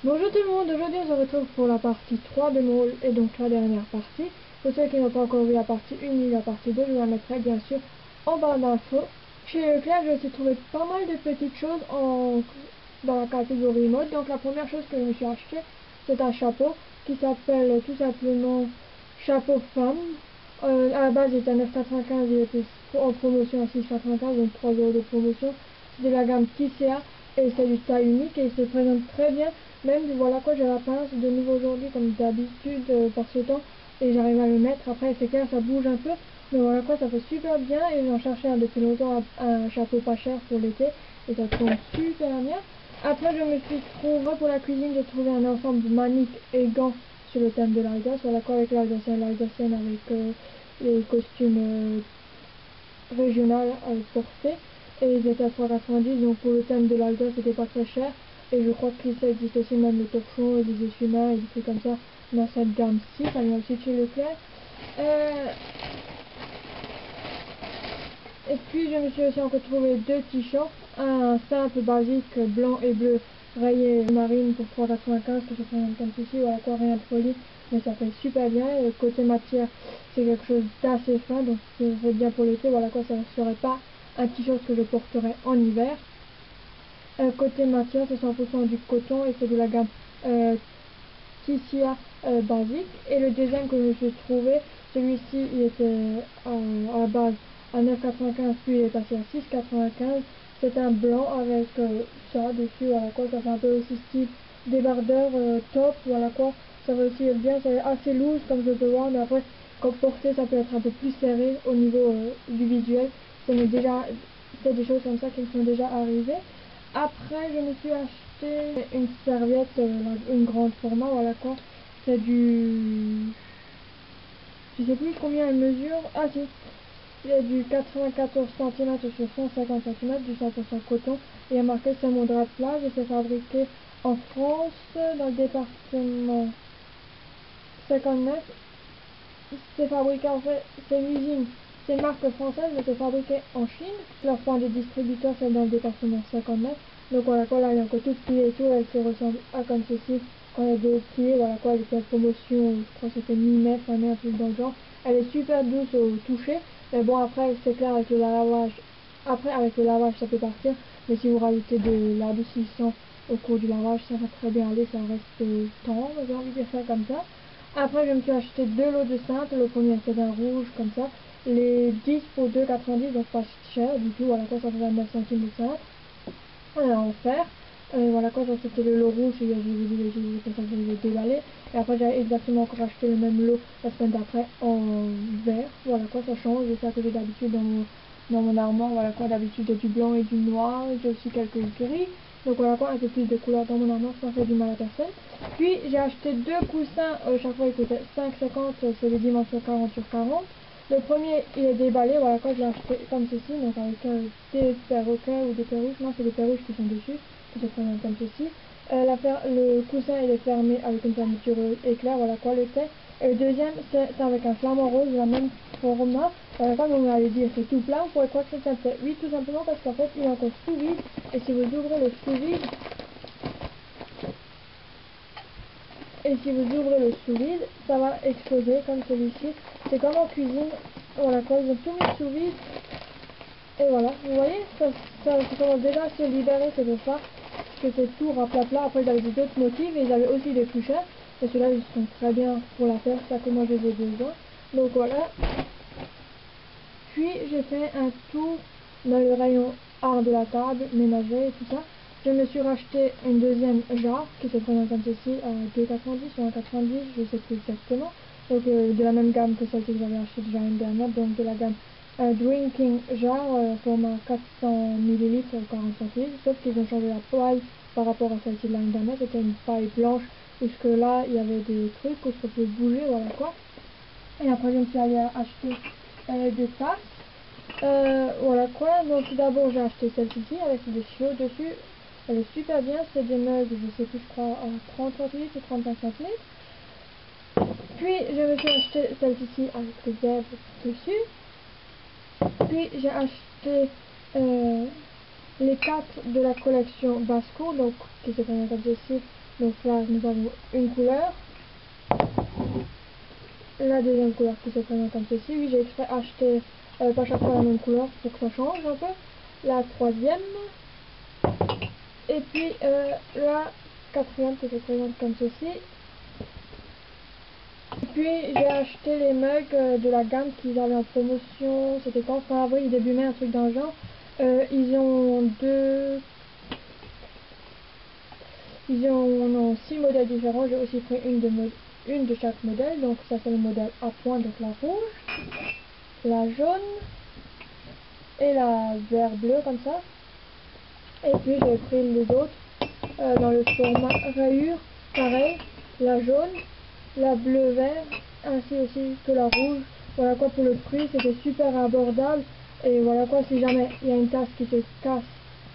Bonjour tout le monde, aujourd'hui on se retrouve pour la partie 3 de mon et donc la dernière partie. Pour ceux qui n'ont pas encore vu la partie 1 ni la partie 2, je vous la mettrai bien sûr en barre d'infos. Chez Leclerc, j'ai aussi trouvé pas mal de petites choses dans la catégorie mode. Donc la première chose que je me suis acheté, c'est un chapeau qui s'appelle tout simplement chapeau femme. À la base il était à 9,95, il était en promotion à 6,95, donc 3 euros de promotion. C'est de la gamme Kissea et c'est du taille unique et il se présente très bien. Même voilà quoi, j'ai la pince de nouveau aujourd'hui comme d'habitude par ce temps et j'arrive à le mettre. Après c'est clair, ça bouge un peu, mais voilà quoi, ça fait super bien et j'en cherchais un depuis longtemps, un chapeau pas cher pour l'été et ça tombe super bien. Après je me suis trouvé pour la cuisine, j'ai trouvé un ensemble de maniques et gants sur le thème de l'Alsace, voilà quoi, avec l'Alsacienne avec les costumes régional porté et ils étaient à 3,90, donc pour le thème de l'Alsace c'était pas très cher et je crois que ça existe aussi même le torchon et des essuie-mains et des trucs comme ça dans cette gamme-ci, ça vient aussi de chez Leclerc. Et puis je me suis aussi encore trouvé deux t-shirts, un simple basique blanc et bleu rayé marine pour 3,95 que je prends comme ceci, voilà quoi, rien de folie, mais ça fait super bien. Et côté matière, c'est quelque chose d'assez fin, donc c'est bien pour l'été, voilà quoi, ça ne serait pas un t-shirt que je porterai en hiver. Côté matière, c'est 100% du coton et c'est de la gamme Tissia basique. Et le deuxième que je me suis trouvé, celui-ci il était à la base à 9,95, puis il est passé à 6,95. C'est un blanc avec ça dessus, voilà quoi, ça fait un peu aussi style débardeur top, voilà quoi, ça va aussi être bien, c'est assez loose comme je peux voir, mais après quand porté ça peut être un peu plus serré au niveau du visuel, c'est des choses comme ça qui me sont déjà arrivées. Après je me suis acheté une serviette, une grande format, voilà quoi, c'est du, je sais plus combien elle mesure, ah si, il y a du 94 cm sur 150 cm, du 100% coton, et il y a marqué c'est mon drap de plage et c'est fabriqué en France, dans le département 59. C'est fabriqué en fait, c'est une usine, c'est une marque française, mais c'est fabriqué en Chine. Leur point de distributeur, c'est dans le département 59. Donc voilà quoi, là il y a encore tout plié et tout, elle se ressemble à comme ceci. Quand il y a des pliés, voilà quoi, elle était en promotion, je crois que c'était mi-mai, fin mai, un truc dans le genre. Elle est super douce au toucher, mais bon après c'est clair avec le lavage, après avec le lavage ça peut partir, mais si vous rajoutez de l'adoucissant au cours du lavage, ça va très bien aller, ça reste tendre, j'ai envie de dire ça comme ça. Après, je me suis acheté deux lots de simples. Le premier c'était un rouge comme ça. Les 10 pour 2,90, donc pas cher du tout. Voilà quoi, ça fait 29 centimes de simple. En fer. Voilà quoi, ça c'était le lot rouge. J'ai vu comme ça que je les ai déballés. Et après, j'ai exactement encore acheté le même lot la semaine d'après en vert. Voilà quoi, ça change. C'est ça que j'ai d'habitude dans mon armoire. Voilà quoi, d'habitude j'ai du blanc et du noir. J'ai aussi quelques gris. Donc voilà quoi, un peu plus de couleurs dans mon armoire sans faire du mal à personne. Puis j'ai acheté deux coussins, chaque fois ils coûtaient 5,50, c'est les dimensions 40 sur 40. Le premier il est déballé, voilà quoi, je l'ai acheté comme ceci, donc avec des perroquets ou des perruches, non c'est des perruches qui sont dessus, qui se présentent comme ceci. Le coussin il est fermé avec une fermeture éclair, voilà quoi le thé. Et le deuxième c'est avec un flamant rose, la même format, voilà quoi, on allait dire c'est tout plat, on pourrait croire que c'est un thé. Oui, tout simplement parce qu'en fait il est encore sous vide, et si vous ouvrez le sous vide, le sous-vide, ça va exploser comme celui-ci. C'est comme en cuisine, voilà quoi, ils ont tout mis sous vide. Et voilà, vous voyez, ça commence déjà à se libérer, c'est pour ça que c'est tout raplapla. Après ils avaient d'autres motifs et ils avaient aussi des plus chers. Et ceux-là ils sont très bien pour la faire, ça que moi je les ai besoin. Donc voilà. Puis j'ai fait un tour dans le rayon art de la table, ménager et tout ça. Je me suis racheté une deuxième jarre qui se présente comme ceci à 2,90 ou 1,90, je sais plus exactement. Donc de la même gamme que celle que j'avais achetée déjà une dernière, donc de la gamme Drinking Jar format 400 ml 40 centilitres, sauf qu'ils ont changé la paille par rapport à celle-ci de l'année dernière, c'était une paille blanche, puisque là il y avait des trucs où ça pouvait bouger, voilà quoi. Et après je me suis allée acheter des tasses. Voilà quoi, donc tout d'abord j'ai acheté celle-ci avec des chiots dessus. Elle est super bien, c'est des mugs, je sais plus, je crois à 30 centilitres ou 35 centilitres. Puis je me suis acheté celle-ci avec les zèbres dessus. Puis j'ai acheté les 4 de la collection Basco, donc qui se présentent comme ceci, Donc là nous avons une couleur, la deuxième couleur qui se présente comme ceci. Oui, j'ai exprès acheté pas chaque fois la même couleur pour que ça change un peu. La troisième, et puis la quatrième qui se présente comme ceci. Et puis j'ai acheté les mugs de la gamme qu'ils avaient en promotion, c'était quand, fin avril, début mai, un truc dans le genre. Ils ont 6 modèles différents. J'ai aussi pris une de chaque modèle. Donc ça c'est le modèle à point, donc la rouge, la jaune et la vert bleu comme ça. Et puis j'ai pris les autres dans le format rayure, pareil, la jaune, la bleu vert, ainsi aussi que la rouge. Voilà quoi, pour le prix c'était super abordable. Et voilà quoi, si jamais il y a une tasse qui se casse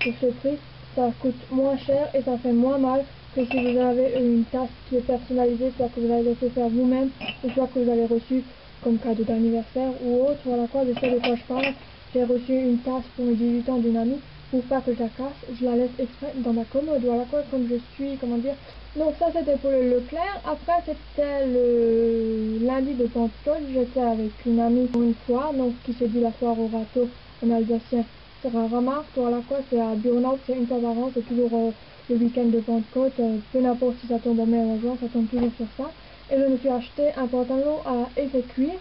pour ce prix, ça coûte moins cher et ça fait moins mal que si vous avez une tasse qui est personnalisée, soit que vous avez laissé faire vous-même, ou soit que vous avez reçu comme cadeau d'anniversaire ou autre. Voilà quoi, je sais de quoi je parle. J'ai reçu une tasse pour mes 18 ans d'une amie. Pour pas que je la casse, je la laisse exprès dans ma commode. Voilà quoi, comme je suis, comment dire. Donc ça c'était pour le Leclerc. Après c'était le lundi de Pentecôte. J'étais avec une amie pour une foire, donc qui se dit la foire au râteau en alsacien. C'est un remarque, voilà quoi, c'est à Burnhout, c'est une fois par an, c'est toujours le week-end de Pentecôte. Peu n'importe si ça tombe en mai ou en juin, ça tombe toujours sur ça. Et je me suis acheté un pantalon à effet cuir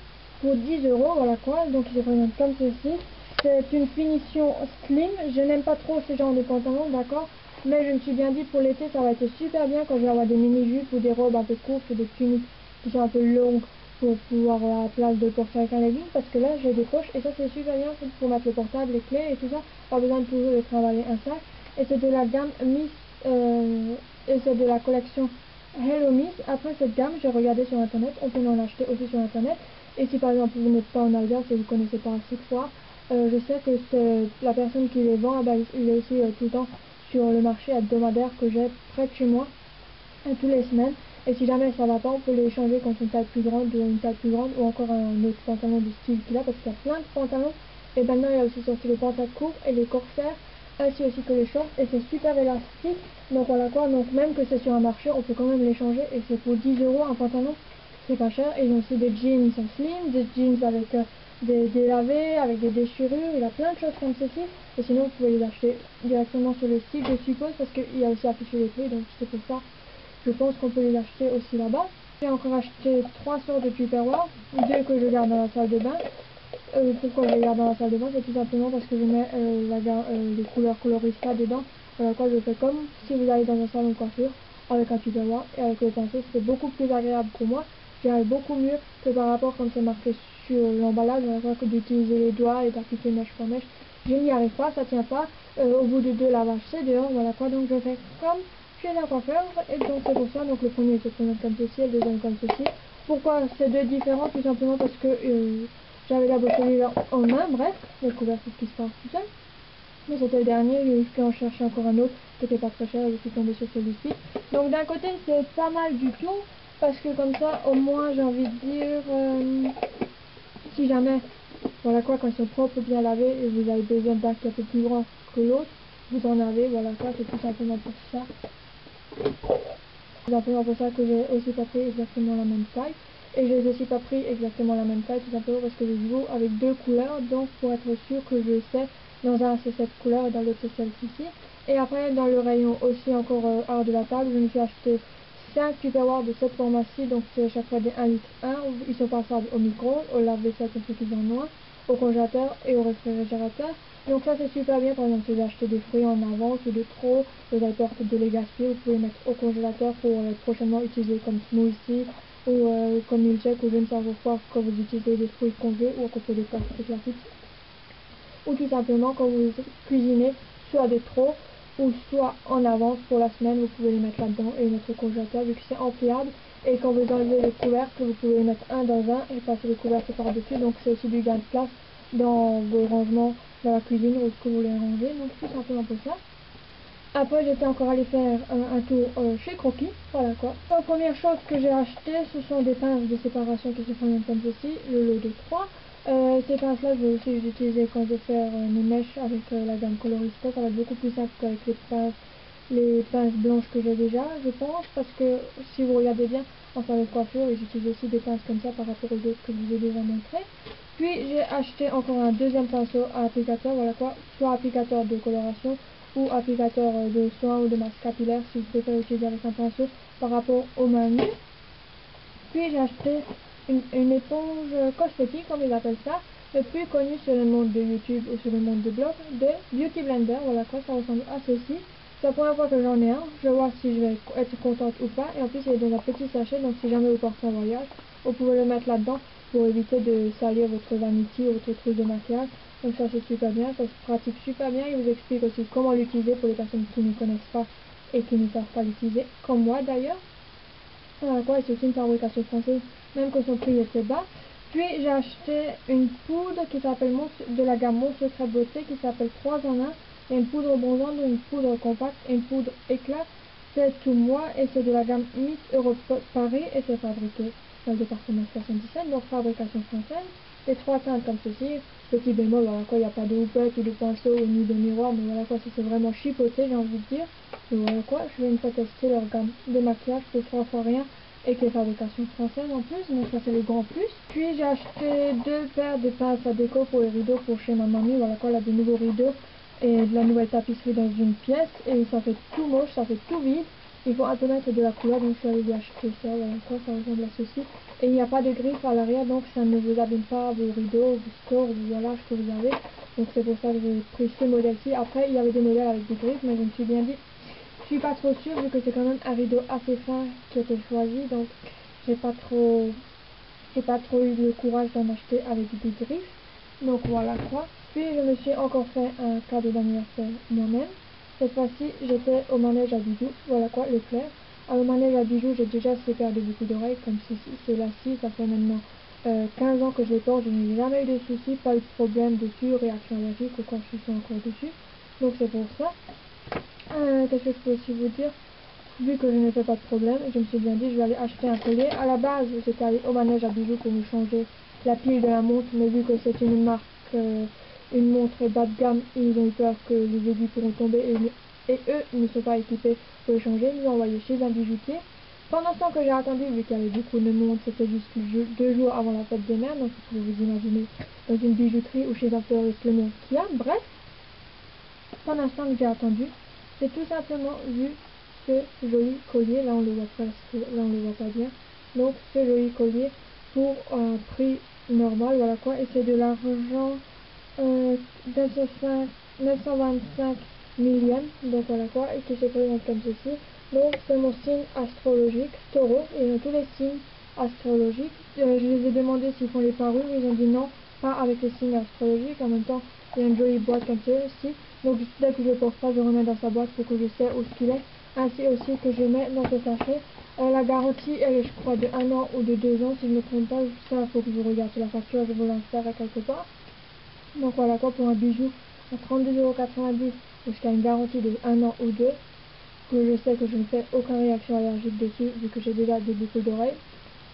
pour 10 euros, voilà quoi, donc il se présente comme ceci. C'est une finition slim, je n'aime pas trop ce genre de pantalon, d'accord, mais je me suis bien dit pour l'été ça va être super bien quand je vais avoir des mini-jupes ou des robes un peu courtes ou des tuniques qui sont un peu longues pour pouvoir avoir la place de porter avec un legging, parce que là j'ai des poches et ça c'est super bien pour mettre le portable, les clés et tout ça, pas besoin de toujours de travailler un sac. Et c'est de la gamme Miss, et c'est de la collection Hello Miss. Après cette gamme, j'ai regardé sur internet, on peut en acheter aussi sur internet. Et si par exemple vous n'êtes pas en Alsace et vous ne connaissez pas cette foire, je sais que la personne qui les vend, il est aussi tout le temps sur le marché hebdomadaire que j'ai près de chez moi, tous les semaines. Et si jamais ça va pas, on peut les changer contre une taille plus grande ou une taille plus grande ou encore un autre pantalon du style qu'il a, parce qu'il y a plein de pantalons. Et maintenant il y a aussi sorti les pantalons courts et les corsaires, ainsi aussi que les shorts, et c'est super élastique. Donc voilà quoi, donc même que c'est sur un marché, on peut quand même les changer, et c'est pour 10 euros un pantalon, c'est pas cher. Et ils ont aussi des jeans slim, des jeans avec des délavés, avec des déchirures, il y a plein de choses comme ceci. Et sinon vous pouvez les acheter directement sur le site, je suppose, parce qu'il y a aussi affiché les prix, donc c'est pour ça. Je pense qu'on peut les acheter aussi là-bas. J'ai encore acheté 3 sortes de tupperware, 2 que je garde dans la salle de bain. Pourquoi je les garde dans la salle de bain? C'est tout simplement parce que je mets les couleurs colorista dedans. Voilà quoi, je fais comme si vous allez dans un salon de coiffure avec un tupperware et avec le pinceau. C'est beaucoup plus agréable pour moi. J'arrive beaucoup mieux que par rapport comme c'est marqué sur l'emballage. Voilà quoi, que d'utiliser les doigts et d'appliquer mèche par mèche. Je n'y arrive pas, ça tient pas. Au bout de 2 lavages, c'est dehors. Voilà quoi, donc je fais comme chez un coiffeur, et donc c'est pour ça. Donc le premier se présente comme ceci et le deuxième comme ceci. Pourquoi c'est deux différents? Tout simplement parce que j'avais d'abord celui-là en main, bref, le couvercle qui se passe tout seul. Mais c'était le dernier, j'ai pu en chercher encore un autre qui n'était pas très cher et je suis tombée sur celui-ci. Donc d'un côté c'est pas mal du tout, parce que comme ça au moins j'ai envie de dire, si jamais, voilà quoi, quand ils sont propres, bien lavés et vous avez besoin d'un qui est un peu plus grand que l'autre, vous en avez, voilà quoi, c'est tout simplement pour ça. C'est simplement pour ça que j'ai aussi pas pris exactement la même taille. Et j'ai aussi pas pris exactement la même taille, tout simplement parce que je joue avec deux couleurs, donc pour être sûr que je sais, dans un c'est cette couleur et dans l'autre c'est celle-ci. Et après dans le rayon aussi encore hors de la table, je me suis acheté 5 tupperwares de cette format-ci, donc c'est chaque fois des 1 litre 1, ils sont passables au micro, au lave-vaisselle pour ceux qui en ont, au congélateur et au réfrigérateur. Donc ça c'est super bien, par exemple si vous achetez des fruits en avance ou de trop, vous avez peur de les gaspiller, vous pouvez les mettre au congélateur pour prochainement utiliser comme smoothie ou comme milkshake ou je ne sais pas quand vous utilisez des fruits congelés ou à côté des pâtes classiques. Ou tout simplement quand vous cuisinez soit des trop ou soit en avance pour la semaine, vous pouvez les mettre là-dedans et les mettre au congélateur vu que c'est ampliable. Et quand vous enlevez les couvercles, vous pouvez les mettre un dans un et passer les couvercles par-dessus. Donc c'est aussi du gain de place dans vos rangements dans la cuisine ou ce que vous voulez ranger. Donc tout simplement pour ça. Après j'étais encore allée faire un tour chez Croquis, voilà quoi. La première chose que j'ai acheté, ce sont des pinces de séparation qui se font comme ceci, le lot de 3. Ces pinces là je vais aussi les utiliser quand je vais faire mes mèches avec la gamme colorista, ça va être beaucoup plus simple qu'avec les pinces les pinces blanches que j'ai déjà, je pense, parce que si vous regardez bien en salon de coiffure, j'utilise aussi des pinces comme ça par rapport aux autres que je vous ai déjà montré. Puis j'ai acheté encore un deuxième pinceau à applicateur, voilà quoi, soit applicateur de coloration ou applicateur de soin ou de masse capillaire si vous préférez utiliser avec un pinceau par rapport aux mains nues. Puis j'ai acheté une éponge cosmétique, comme ils appellent ça, le plus connu sur le monde de YouTube ou sur le monde de blog, de Beauty Blender. Voilà quoi, ça ressemble à ceci. C'est la première fois que j'en ai un. Je vais voir si je vais être contente ou pas. Et en plus, il est dans un petit sachet, donc si jamais vous partez en voyage, vous pouvez le mettre là-dedans pour éviter de salir votre vanity ou votre truc de maquillage. Donc ça c'est super bien, ça se pratique super bien. Il vous explique aussi comment l'utiliser pour les personnes qui ne connaissent pas et qui ne savent pas l'utiliser, comme moi d'ailleurs. Voilà quoi, c'est aussi une fabrication française, même que son prix était bas. Puis j'ai acheté une poudre qui s'appelle de la gamme Mon Secret Beauté, qui s'appelle 3 en 1. Il y a une poudre bronzante, une poudre compacte et une poudre éclat. C'est tout moi et c'est de la gamme Miss Europe Paris et c'est fabriqué dans le département 77, donc fabrication française. Les 3 teintes comme ceci, petit bémol, voilà quoi, il n'y a pas de houppette ou de pinceau ni de miroir, mais voilà quoi, c'est vraiment chipoté, j'ai envie de dire. Et voilà quoi, je vais une fois tester leur gamme de maquillage pour 3 fois rien et que les fabrications françaises en plus, donc ça c'est le grand plus. Puis j'ai acheté 2 paires de pinces à déco pour les rideaux pour chez ma mamie, voilà quoi, elle a de nouveaux rideaux et de la nouvelle tapisserie dans une pièce et ça fait tout moche, ça fait tout vide. Il faut un peu mettre de la couleur, donc je suis allée lui acheter ça, voilà quoi, ça ressemble à ceci. Et il n'y a pas de griffe à l'arrière, donc ça ne vous abîme pas vos rideaux, vos stores, voilà ce que vous avez. Donc c'est pour ça que j'ai pris ce modèle-ci. Après, il y avait des modèles avec des griffes, mais je me suis bien dit, je suis pas trop sûre vu que c'est quand même un rideau assez fin qui a été choisi, donc j'ai pas trop eu le courage d'en acheter avec des griffes. Donc voilà quoi. Puis je me suis encore fait un cadeau d'anniversaire moi-même. Cette fois-ci, j'étais au manège à bijoux, voilà quoi, le clair. Au manège à bijoux, j'ai déjà ces paires de boucles d'oreilles, comme ceci, c'est là-ci, ça fait maintenant 15 ans que je les porte, je n'ai jamais eu de soucis, pas eu de problème dessus, réaction allergique ou quoi que ce soit encore dessus. Donc c'est pour ça. Qu'est-ce que je peux aussi vous dire? Vu que je ne fais pas de problème, je me suis bien dit je vais aller acheter un collier. À la base, j'étais allée au manège à bijoux pour me changer la pile de la montre, mais vu que c'est une marque, une montre bas de gamme, ils ont eu peur que les aiguilles pourront tomber et eux ne sont pas équipés pour les changer. Ils m'ont envoyé chez un bijoutier. Pendant ce temps que j'ai attendu, vu qu'il y avait beaucoup de monde, c'était juste 2 jours avant la fête des mères, donc vous pouvez vous imaginer dans une bijouterie ou chez un fleuriste le monde qu'il y a. Bref, pendant ce temps que j'ai attendu, j'ai tout simplement vu ce joli collier, là on le voit presque, là on le voit pas bien, donc ce joli collier pour un prix normal, voilà quoi, et c'est de l'argent 925 millions, donc voilà quoi, et qui se présente comme ceci. Donc c'est mon signe astrologique, taureau, et tous les signes astrologiques, je les ai demandé s'ils font les parures, ils ont dit non, pas avec les signes astrologiques. En même temps il y a une jolie boîte comme ça aussi, donc dès que je le porte pas, je remets dans sa boîte pour que je sais où ce qu'il est, ainsi aussi que je mets dans ce sachet. La garantie elle est je crois de 1 an ou de 2 ans si je ne me trompe pas, ça il faut que je regarde sur la facture, je vous l'insérer quelque part. Donc voilà quoi, pour un bijou à 32,90 € jusqu'à une garantie de 1 an ou 2, que je sais que je ne fais aucune réaction allergique dessus vu que j'ai déjà des boucles d'oreilles,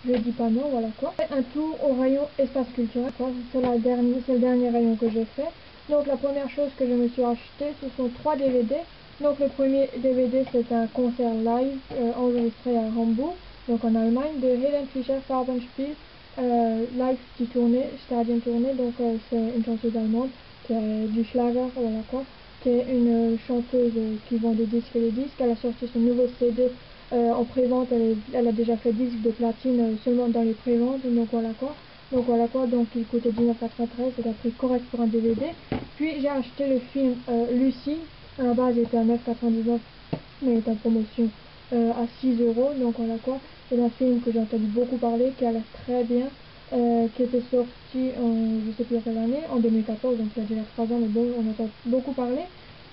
je dis pas non, voilà quoi. Un tour au rayon espace culturel, c'est le dernier rayon que j'ai fait. Donc la première chose que je me suis acheté, ce sont 3 DVD. Donc le premier DVD c'est un concert live enregistré à Hambourg, donc en Allemagne, de Helene Fischer Farbenspiel, live qui tournait, Stadion tournée, donc c'est une chanteuse allemande qui est du Schlager, voilà quoi, qui est une chanteuse qui vend des disques et des disques. Elle a sorti son nouveau CD en pré-vente, elle a déjà fait disque de platine seulement dans les pré-ventes, donc voilà quoi. Donc il coûtait 19,93 €, c'est un prix correct pour un DVD. Puis j'ai acheté le film Lucie, à la base il était à 9,99 €, mais il est en promotion à 6 €, donc voilà quoi. C'est un film que j'ai entendu beaucoup parler, qui a l'air très bien, qui était sorti en, je sais plus quelle année, en 2014, donc il y a déjà 3 ans, mais bon, on entend beaucoup parler.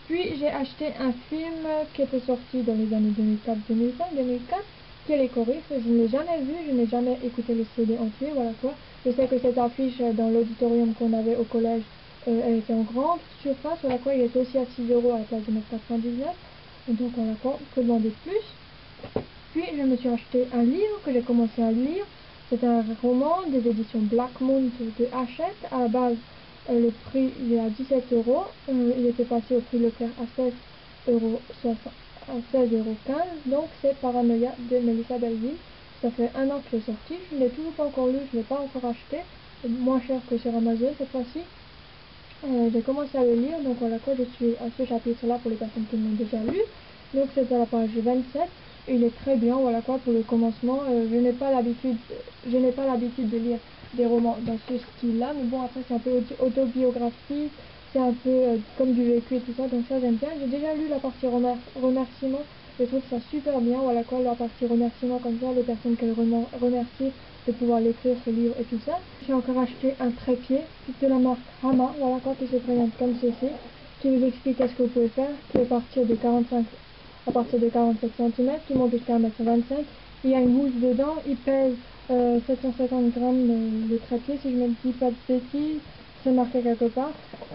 Puis j'ai acheté un film qui était sorti dans les années 2004, 2005, 2004, qui est Les Choristes. Je ne l'ai jamais vu, je n'ai jamais écouté le CD entier, voilà quoi. Je sais que cette affiche dans l'auditorium qu'on avait au collège, elle était en grande surface, voilà quoi, il était aussi à 6 € à la place de 9,99 €, donc voilà quoi, que demander de plus. Puis je me suis acheté un livre que j'ai commencé à lire. C'est un roman des éditions Black Moon de Hachette. À la base, le prix il est à 17 €. Il était passé au prix Leclerc à 16,60 €. à 16,15 €, donc c'est Paranoia de Melissa Belleville. Ça fait un an que c'est sorti, je ne l'ai toujours pas encore lu, je ne l'ai pas encore acheté, moins cher que sur Amazon cette fois-ci. J'ai commencé à le lire, donc voilà quoi, je suis à ce chapitre-là pour les personnes qui l'ont déjà lu. Donc c'est à la page 27, et il est très bien, voilà quoi, pour le commencement. Je n'ai pas l'habitude de lire des romans dans ce style-là, mais bon, après c'est un peu autobiographique, c'est un peu comme du vécu et tout ça, donc ça j'aime bien. J'ai déjà lu la partie remerciement, je trouve ça super bien, voilà quoi, la partie remerciement comme ça, les personnes qu'elle remercie de pouvoir l'écrire ce livre et tout ça. J'ai encore acheté un trépied de la marque Hama, voilà quoi, qui se présente comme ceci, qui vous explique ce que vous pouvez faire, qui est à partir de 47 cm, qui monte jusqu'à 1,25 m. Il y a une housse dedans, il pèse 750 grammes le trépied, si je ne me dis pas de bêtises, c'est marqué quelque part,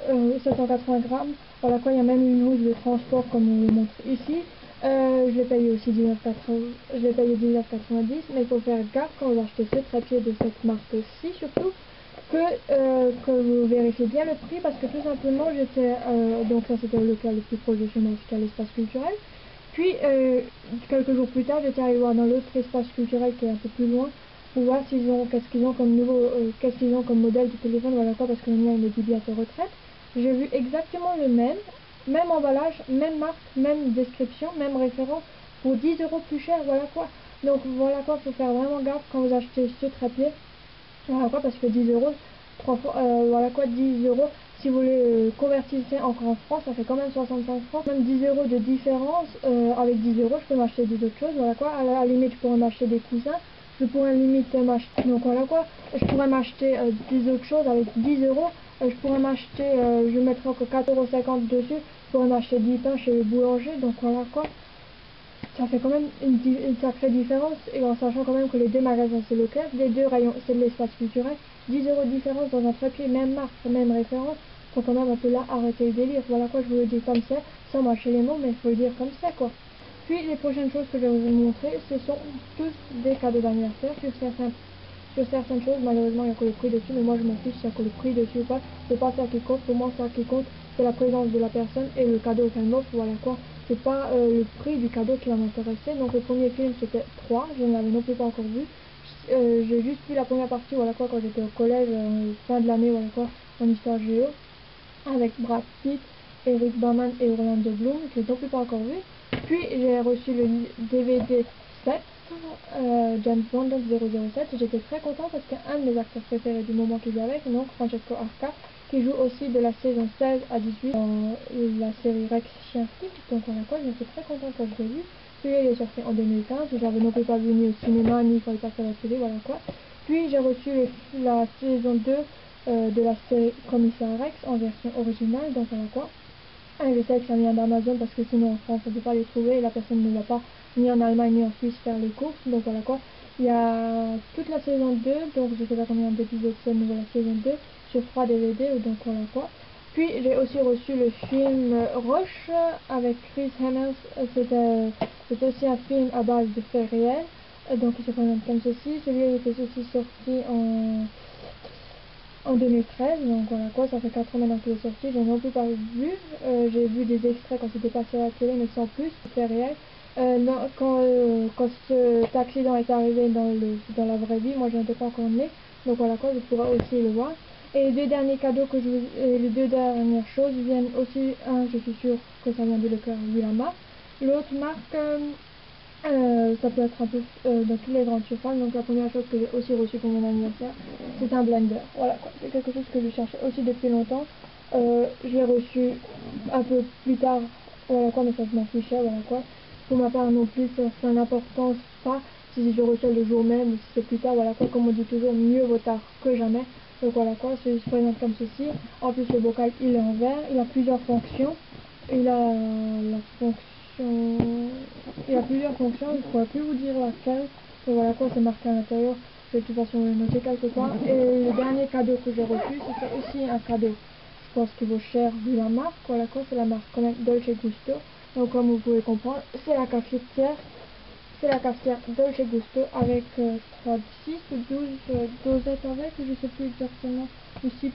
780 grammes. Voilà quoi, il y a même une housse de transport comme on le montre ici. Je l'ai payé aussi 19,90 €, mais il faut faire gaffe quand vous achetez ce trépied de cette marque-ci, surtout que vous vérifiez bien le prix, parce que tout simplement j'étais donc ça c'était le local le plus proche de chez moi, c'était à l'espace culturel. Puis quelques jours plus tard, j'étais allée voir dans l'autre espace culturel qui est un peu plus loin pour voir qu'est-ce qu'ils ont comme qu'est-ce qu'ils ont comme modèle de téléphone, voilà quoi, parce que le mien il est dit à sa retraite. J'ai vu exactement le même emballage, même marque, même description, même référence pour 10 € plus cher, voilà quoi. Donc voilà quoi, faut faire vraiment gaffe quand vous achetez ce trépied. Voilà quoi, parce que 10 €, voilà quoi, 10 €, si vous voulez convertir encore en France, ça fait quand même 65 francs. Même 10 € de différence, avec 10 €, je peux m'acheter des autres choses, voilà quoi. À la limite, je pourrais m'acheter des coussins, je pourrais limite m'acheter, donc voilà quoi, je pourrais m'acheter des autres choses avec 10 €. Je pourrais m'acheter, je mettrais encore 4,50 € dessus, je pourrais m'acheter du pain chez le boulanger, donc voilà quoi. Ça fait quand même une sacrée différence, et en sachant quand même que les deux magasins c'est local, les deux rayons c'est de l'espace culturel, 10 € de différence dans un trépied, même marque, même référence, faut quand même un peu là arrêter le délire. Voilà quoi, je vous le dis comme ça, sans mâcher les mots, mais il faut le dire comme ça quoi. Puis les prochaines choses que je vais vous montrer, ce sont tous des cadeaux d'anniversaire. Sur certaines choses, malheureusement, il n'y a que le prix dessus, mais moi je m'en fiche, s'il y a que le prix dessus ou pas, c'est pas ça qui compte. Pour moi, ça qui compte, c'est la présence de la personne et le cadeau qu'elle m'offre, voilà quoi. C'est pas le prix du cadeau qui va m'intéresser. Donc le premier film c'était 3, je ne l'avais non plus pas encore vu. J'ai juste vu la première partie, voilà quoi, quand j'étais au collège, fin de l'année, voilà quoi, en histoire géo, avec Brad Pitt, Eric Bauman et Orlando Bloom, je l'ai non plus pas encore vu. Puis j'ai reçu le DVD 7, James Bond 007, et j'étais très contente parce qu'un de mes acteurs préférés du moment qui joue avec, donc Francesco Arca, qui joue aussi de la saison 16 à 18 dans la série Rex Chien Flic, donc voilà quoi, j'étais très contente quand je l'ai vu. Puis il est sorti en 2015, je l'avais non plus pas vu ni au cinéma ni quand il passait à la télé, voilà quoi. Puis j'ai reçu la saison 2 de la série Commissaire Rex en version originale, donc voilà quoi. Je sais que ça vient d'Amazon parce que sinon en France on ne peut pas les trouver et la personne ne va pas ni en Allemagne ni en Suisse faire les courses, donc voilà quoi. Il y a toute la saison 2, donc je sais pas combien d'épisodes c'est, mais la saison 2 sur 3 DVD, donc voilà quoi. Puis j'ai aussi reçu le film Rush avec Chris Hemsworth. C'est aussi un film à base de faits réels, donc il se présente comme ceci. Celui-là était aussi sorti en 2013, donc voilà quoi, ça fait 4 ans maintenant qu'il est sorti, j'ai non plus pas vu, j'ai vu des extraits quand c'était passé à la télé, mais sans plus, c'est réel. Quand cet accident est arrivé dans la vraie vie, moi je n'étais pas encore née, donc voilà quoi, je pourrais aussi le voir. Et les deux derniers cadeaux les deux dernières choses viennent aussi, je suis sûre que ça vient de Leclerc vu la marque, l'autre marque, ça peut être un peu dans toutes les grandes surfaces. Donc la première chose que j'ai aussi reçue pour mon anniversaire, c'est un blender. Voilà quoi, c'est quelque chose que je cherchais aussi depuis longtemps. Je l'ai reçu un peu plus tard, voilà quoi, mais ça je m'en fichais, voilà quoi. Pour ma part non plus, ça n'importe pas si je reçois le jour même ou si c'est plus tard, voilà quoi, comme on dit toujours, mieux vaut tard que jamais. Donc voilà quoi, c'est se présente comme ceci. En plus le bocal il est en verre, il a plusieurs fonctions. Il a la fonction il y a plusieurs fonctions, je ne pourrais plus vous dire laquelle, mais voilà quoi, c'est marqué à l'intérieur, je vais de toute façon le noter quelque part. Et le dernier cadeau que j'ai reçu, c'était aussi un cadeau, je pense qu'il vaut cher vu la marque, voilà quoi, c'est la marque quand même Dolce Gusto, donc comme vous pouvez comprendre, c'est la cafetière C'est la cafetière Dolce Gusto avec 6 ou 12 dosettes avec, je sais plus exactement, ou 6,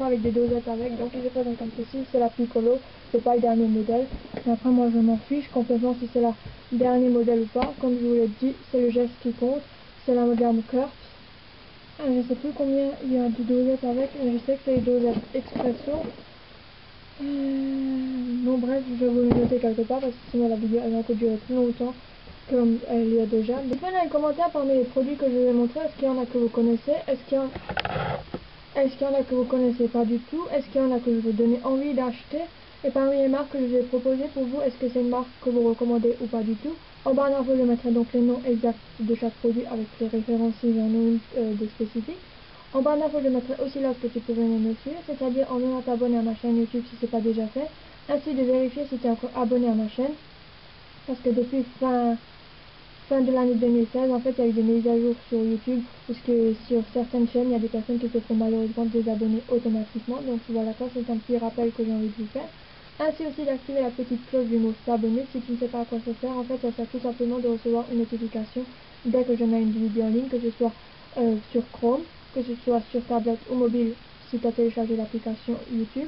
avec des dosettes avec, donc je sais pas dans comme ceci, c'est la Piccolo, c'est pas le dernier modèle, mais après moi je m'en fiche complètement si c'est le dernier modèle ou pas, comme je vous l'ai dit, c'est le geste qui compte, c'est la moderne Kurt. Je sais plus combien il y a de dosettes avec, mais je sais que c'est les dosettes expresso. Bon bref, je vais vous le noter quelque part parce que sinon la vidéo elle va encore durer plus longtemps comme elle y a déjà. Dites-moi dans les commentaires parmi les produits que je vais montrer, est-ce qu'il y en a que vous connaissez, est-ce qu'il y en a que vous connaissez pas du tout, est-ce qu'il y en a que je vais donner envie d'acheter, et parmi les marques que je vais proposer pour vous, est-ce que c'est une marque que vous recommandez ou pas du tout. En barre d'infos je mettrai donc les noms exacts de chaque produit avec les références si j'en ai une de spécifiques. En barre d'infos je mettrai aussi l'offre que tu peux venir me suivre, c'est-à-dire en venant t'abonner à ma chaîne YouTube si c'est pas déjà fait, ainsi de vérifier si tu es encore abonné à ma chaîne, parce que depuis fin de l'année 2016, en fait, il y a eu des mises à jour sur YouTube, parce que sur certaines chaînes, il y a des personnes qui se font malheureusement désabonner automatiquement. Donc voilà quoi, c'est un petit rappel que j'ai envie de vous faire. Ainsi aussi d'activer la petite cloche du mot s'abonner. Si tu ne sais pas à quoi ça sert, en fait, ça sert tout simplement de recevoir une notification dès que je mets une vidéo en ligne, que ce soit sur Chrome, que ce soit sur tablette ou mobile si tu as téléchargé l'application YouTube,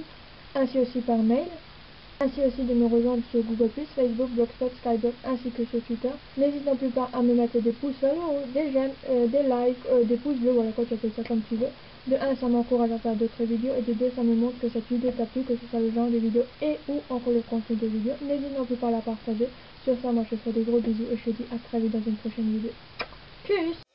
ainsi aussi par mail. Ainsi aussi de me rejoindre sur Google+, Facebook, Blogspot, Skyblog ainsi que sur Twitter. N'hésite non plus pas à me mettre des pouces vers le haut, des j'aime, des likes, des pouces bleus, voilà quoi tu appelles ça comme tu veux. De 1 ça m'encourage à faire d'autres vidéos et de 2 ça me montre que cette vidéo t'a plu, que ce soit le genre de vidéo et ou encore le contenu de vidéo. N'hésite non plus pas à la partager. Sur ça moi je te fais des gros bisous et je te dis à très vite dans une prochaine vidéo. Tchuss.